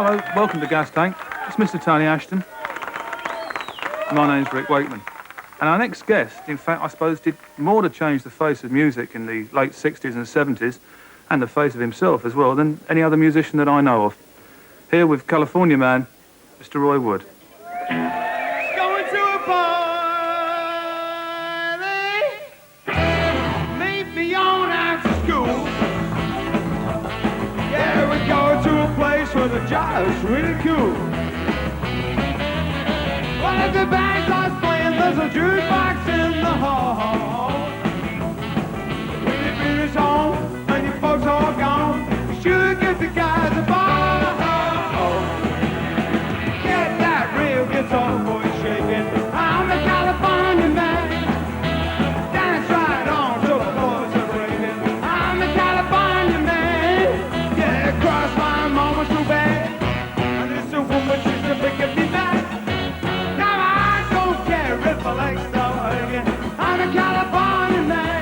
Hello, welcome to Gas Tank. It's Mr. Tony Ashton. My name's Wakeman. And our next guest, in fact, I suppose, did more to change the face of music in the late 60s and 70s, and the face of himself as well, than any other musician that I know of. Here with California man, Mr. Roy Wood. Going to a party, meet me on after school. Yeah, we go to a place where the jive's really cool. Well, if the band starts playing, there's a jukebox in the hall. When you finish home and your folks all gone, you should get the guys a ball. Get that real guitar voice shaking. I'm a California man. Dance right on till the boys are ringing. I'm a California man. Yeah, cross my mama so bad. And this a woman, she's a picking me back. Now I don't care if I like start again. I'm a California man.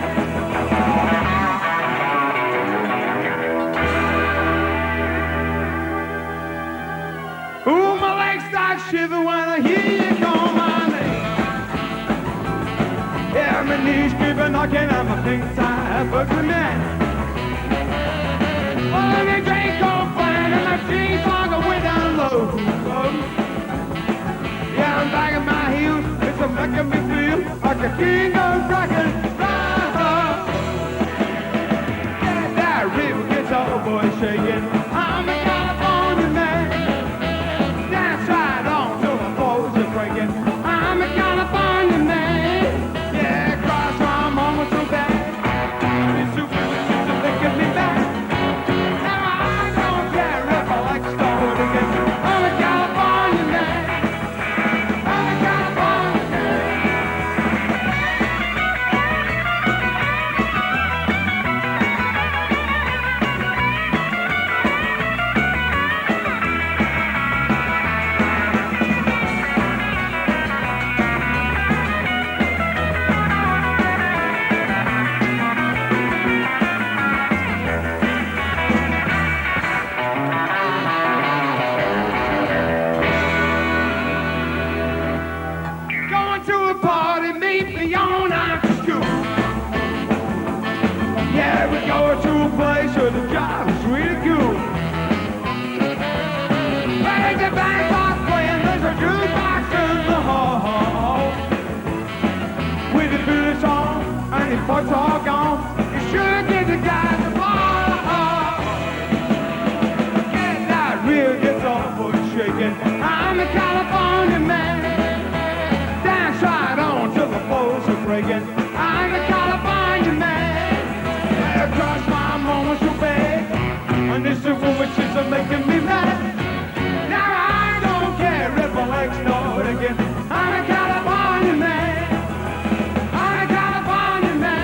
Ooh, my legs start shiver when I hear you call my name. Yeah, my knees keep a knocking and my pink tie bugs me man. Well, let me drink cold fine and my jeans long way down low. Yeah, I'm back at my heels, it's a making me feel like a king of rock and roll. Yeah, that real guitar boy shaking. I'm a California man. Dance right on till the bones are breaking. I'm a California man. Yeah, cross my mama so bad. It's super, she's making me mad. Now I don't care if I like to start again. I'm a California man. I'm a California man. Going to a party, meet me on after school. Yeah, we go to a place where the job is really cool. When the band starts playing, there's a jukebox in the hall. With the finish song and the folks all gone, you sure get the guys a ball. Get that real guitar voice shaking. I'm a California man. Dance right on till the bones are breaking. I'm a California man. Yeah, cross my moments so bad. And this is woman, she's making me mad. Now I don't care if I like start again. I'm a California man. I'm a California man.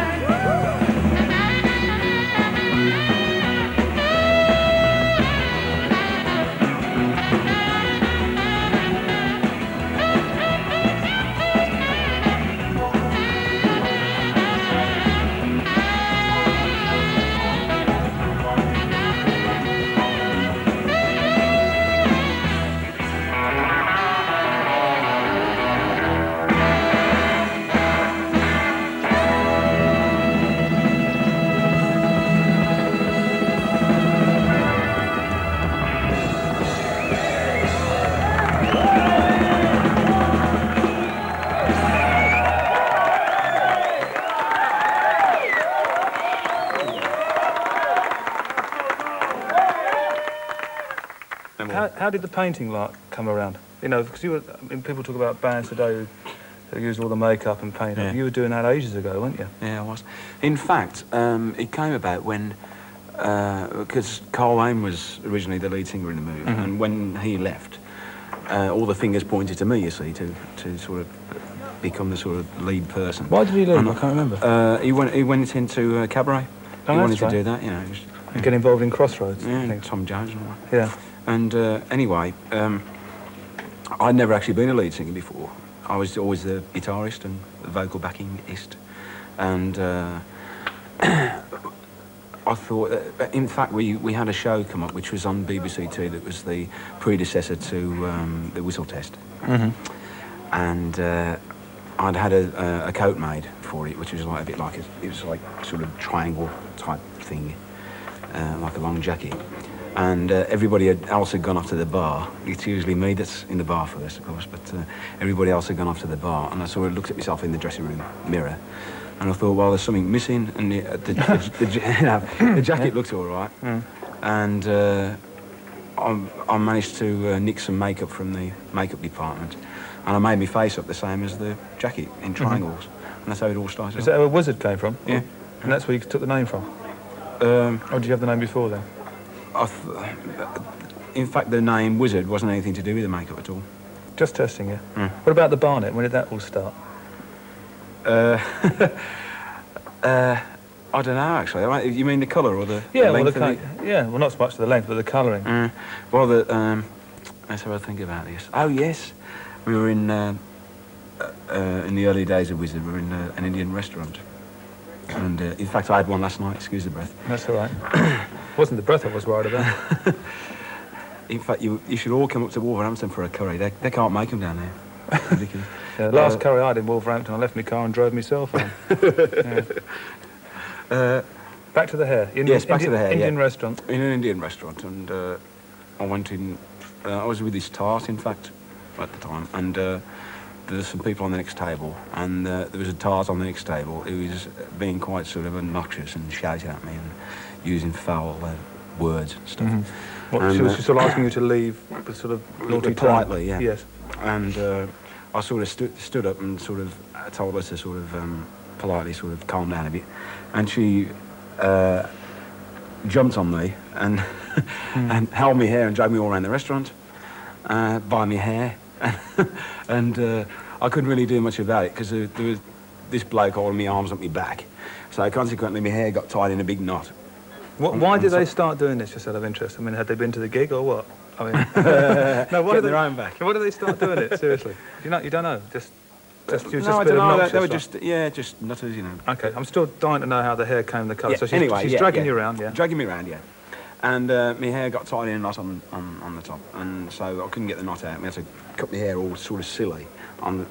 How did the painting light come around? You know, because people talk about bands today who use all the makeup and paint. Yeah. You were doing that ages ago, weren't you? Yeah, I was. In fact, it came about when, because Carl Wayne was originally the lead singer in the movie, and when he left, all the fingers pointed to me, you see, to sort of become the sort of lead person. Why did he leave? I can't remember. He went into cabaret. Oh, he wanted right. to do that, you know. And get involved in Crossroads. Yeah, I think. Tom Jones and all that. Yeah. And anyway, I'd never actually been a lead singer before. I was always the guitarist and the vocal backingist. And I thought, in fact, we had a show come up which was on BBC Two that was the predecessor to the Whistle Test. And I'd had a coat made for it, which was like a bit like it was like sort of triangle type thing, like a long jacket. And everybody else had gone off to the bar. It's usually me that's in the bar first, of course, but everybody else had gone off to the bar. And I sort of looked at myself in the dressing room mirror, and I thought, well, there's something missing, and the jacket looked all right. And I managed to nick some makeup from the makeup department, and I made my face up the same as the jacket in triangles, and that's how it all started. Is that where Wizard came from? Yeah. And that's where you took the name from? Or did you have the name before then? In fact, the name Wizard wasn't anything to do with the makeup at all. Just testing, yeah. What about the Barnet? When did that all start? I don't know, actually. You mean the colour or the length length of it? Yeah, well, not so much the length, but the colouring. Well, let's have a think about this. Oh, yes. We were in the early days of Wizard, we were in an Indian restaurant. And in fact, I had one last night, excuse the breath. That's all right. It wasn't the breath I was worried about. In fact, you should all come up to Wolverhampton for a curry. They can't make them down there. Ridiculous. Yeah, the last curry I had in Wolverhampton, I left my car and drove myself home. Back to the hair. Back to the hair, Indian restaurant. In an Indian restaurant, and I went in. I was with this tart, in fact, at the time, and there were some people on the next table, and there was a tart on the next table who was being quite sort of obnoxious and shouting at me and using foul words and stuff. She was sort of asking you to leave, but sort of naughty politely, yeah. Yes. And I sort of stood up and sort of told her to sort of politely sort of calm down a bit, and she jumped on me and and held me hair and dragged me all around the restaurant by my hair, and I couldn't really do much about it because there was this bloke holding my arms up my back, so consequently my hair got tied in a big knot. Why did they start doing this, just out of interest? I mean, had they been to the gig or what? I mean, no, what did their own back? Why did they start doing it? Seriously, you don't know. Just no, I don't know. They were just nutters, you know. Okay, I'm still dying to know how the hair came the colour. Yeah, so she's dragging you around, yeah. Dragging me around, yeah. And my hair got tied in a knot on the top, and so I couldn't get the knot out. We had to cut my hair all sort of silly. Well,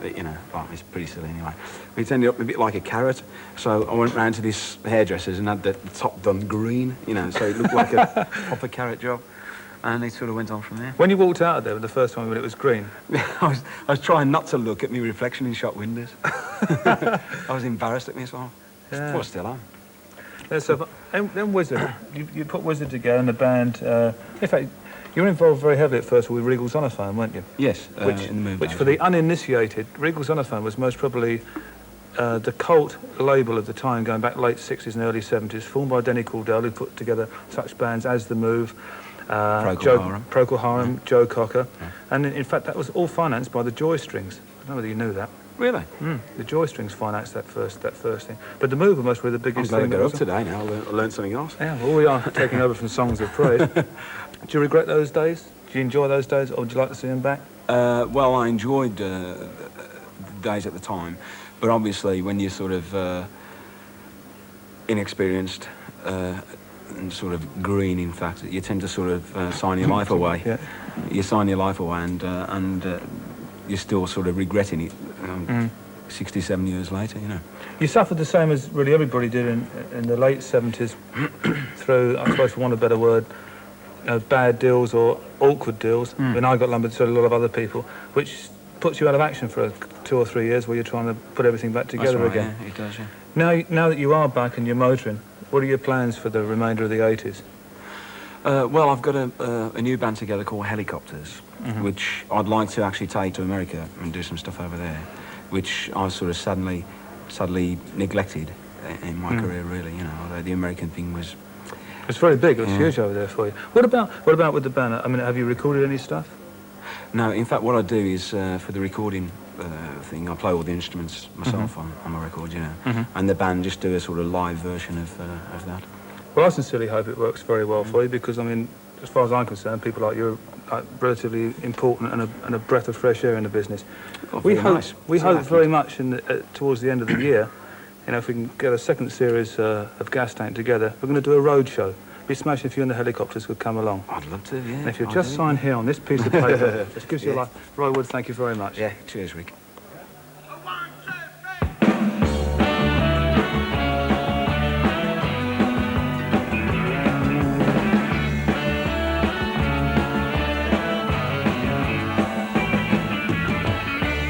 it's pretty silly anyway. It ended up a bit like a carrot, so I went round to this hairdresser's and had the top done green, so it looked like a proper carrot job. And it sort of went on from there. When you walked out of there the first time when it was green? I was trying not to look at my reflection in shop windows. I was embarrassed at myself. Yeah. Well, still am. Yeah, so then Wizard, you put Wizard together in the band. In fact, you were involved very heavily at first with Regal Sonophone, weren't you? Yes, which for the uninitiated, Regal Sonophone was most probably the cult label of the time, going back late 60s and early 70s, formed by Denny Caldell, who put together such bands as The Move, Procol Harum, Joe Cocker, and in fact that was all financed by the Joy Strings. I don't know whether you knew that. Really? The Joy Strings financed that first thing. But The Move were most probably the biggest thing. I'm glad I got up today now. I learned something else. Yeah, well, we are taking over from Songs of Praise. Do you regret those days? Do you enjoy those days, or would you like to see them back? Well, I enjoyed the days at the time, but obviously when you're sort of inexperienced and sort of green, in fact, you tend to sort of sign your life away. Yeah. You sign your life away, and you're still sort of regretting it 67 years later, You suffered the same as really everybody did in the late 70s through, I suppose for want of a better word, bad deals or awkward deals. When I got lumbered, so did a lot of other people, which puts you out of action for 2 or 3 years while you're trying to put everything back together. That's right, again. Yeah, it does, yeah. Now that you are back and you're motoring, what are your plans for the remainder of the 80s? Well, I've got a new band together called Helicopters, which I'd like to actually take to America and do some stuff over there, which I sort of sadly neglected in my career, really. Although the American thing was... It's very big. It was huge over there for you. What about with the band? I mean, have you recorded any stuff? No, in fact, what I do is for the recording thing, I play all the instruments myself on my record, and the band just do a sort of live version of that. Well, I sincerely hope it works very well for you, because, I mean, as far as I'm concerned, people like you are relatively important and a breath of fresh air in the business. Oh, we hope very much towards the end of the year you know, if we can get a second series of Gas Tank together, we're going to do a road show. Be smashing if you and the helicopters could come along. I'd love to, yeah. And if you'll just sign here on this piece of paper, just gives you a life. Roy Wood, thank you very much. Yeah, cheers, Rick.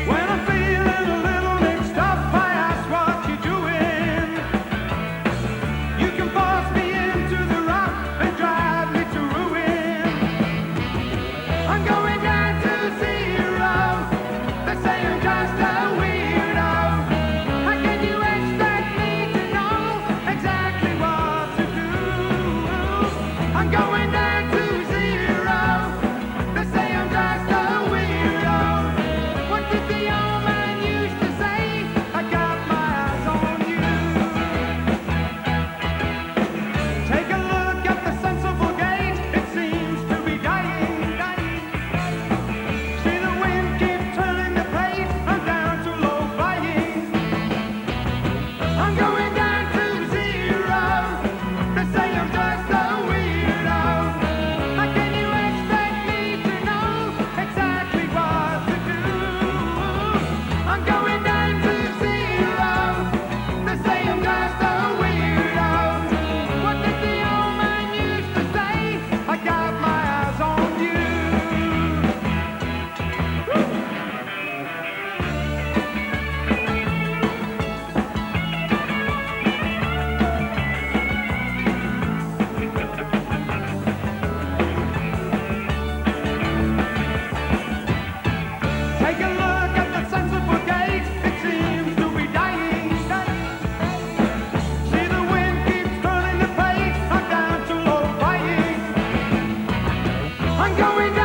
When I'm feeling a little mixed up, I ask what you're doing. You can force me into the rock and drive me to ruin. I'm going down to zero. They say I'm just a weirdo. How can you expect me to know exactly what to do? I'm going down to zero. They say I'm just a weirdo. What did the old man used to say? I got my eyes on you. Take a look at the sensible gauge. It seems to be dying, dying. See the wind keep turning the page. I'm down to low flying. I'm going down to zero. They say I'm just a weirdo. How can you expect me to know exactly what to do? I'm going down to zero. They say I'm just a weirdo. What did the old man used to say? I got my eyes on you. Take a look at the sensible gauge. It seems to be dying, dying. See the wind keeps turning the page. I'm down to low flying. I'm going down